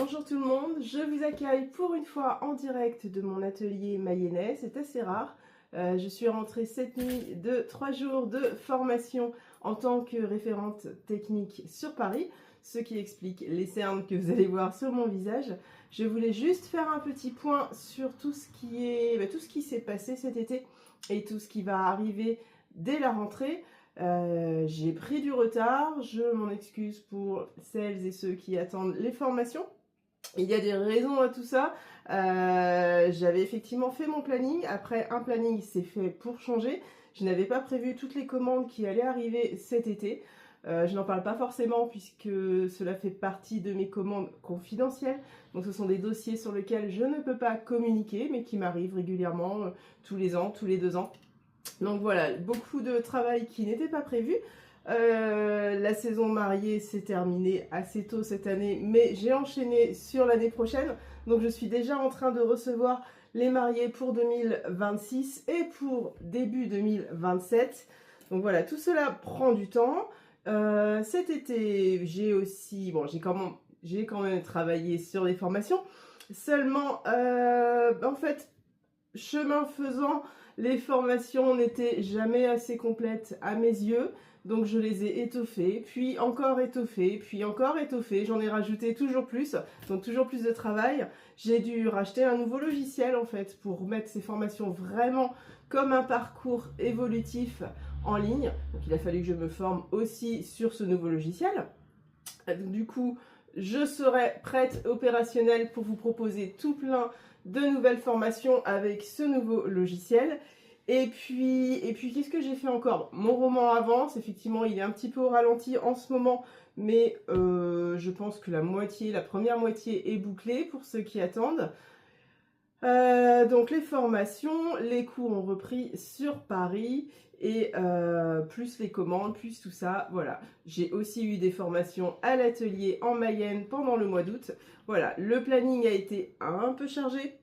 Bonjour tout le monde, je vous accueille pour une fois en direct de mon atelier mayennais, c'est assez rare. Je suis rentrée cette nuit de 3 jours de formation en tant que référente technique sur Paris, ce qui explique les cernes que vous allez voir sur mon visage. Je voulais juste faire un petit point sur tout ce qui s'est passé cet été et tout ce qui va arriver dès la rentrée. J'ai pris du retard, je m'en excuse pour celles et ceux qui attendent les formations. Il y a des raisons à tout ça. J'avais effectivement fait mon planning. Après, un planning s'est fait pour changer. Je n'avais pas prévu toutes les commandes qui allaient arriver cet été. Je n'en parle pas forcément puisque cela fait partie de mes commandes confidentielles. Donc ce sont des dossiers sur lesquels je ne peux pas communiquer, mais qui m'arrivent régulièrement, tous les ans, tous les 2 ans. Donc voilà, beaucoup de travail qui n'était pas prévu. La saison mariée s'est terminée assez tôt cette année, mais j'ai enchaîné sur l'année prochaine. Donc je suis déjà en train de recevoir les mariés pour 2026 et pour début 2027. Donc voilà, tout cela prend du temps. Cet été, j'ai quand même travaillé sur les formations. Seulement, en fait, chemin faisant, les formations n'étaient jamais assez complètes à mes yeux. Donc je les ai étoffées, puis encore étoffées, puis encore étoffées. J'en ai rajouté toujours plus, donc toujours plus de travail. J'ai dû racheter un nouveau logiciel en fait pour mettre ces formations vraiment comme un parcours évolutif en ligne. Donc il a fallu que je me forme aussi sur ce nouveau logiciel. Du coup, je serai prête, opérationnelle pour vous proposer tout plein de nouvelles formations avec ce nouveau logiciel. Et puis qu'est-ce que j'ai fait encore? Mon roman avance, effectivement, il est un petit peu au ralenti en ce moment, mais je pense que la première moitié est bouclée pour ceux qui attendent. Donc les formations, les cours ont repris sur Paris et plus les commandes, plus tout ça, voilà. J'ai aussi eu des formations à l'atelier en Mayenne pendant le mois d'août. Voilà, le planning a été un peu chargé,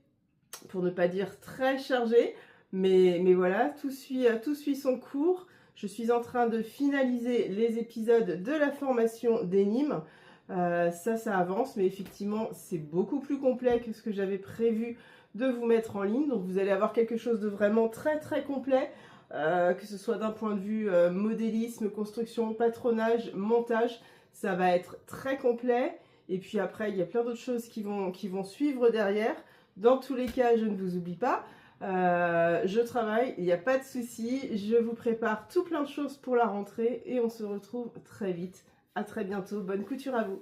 pour ne pas dire très chargé, mais voilà, tout suit son cours. Je suis en train de finaliser les épisodes de la formation des Nîmes. Ça avance, mais effectivement, c'est beaucoup plus complet que ce que j'avais prévu de vous mettre en ligne. Donc vous allez avoir quelque chose de vraiment très très complet, que ce soit d'un point de vue modélisme, construction, patronage, montage. Ça va être très complet. Et puis après, il y a plein d'autres choses qui vont suivre derrière. Dans tous les cas, je ne vous oublie pas. Je travaille, il n'y a pas de souci. Je vous prépare tout plein de choses pour la rentrée et on se retrouve très vite. À très bientôt. Bonne couture à vous.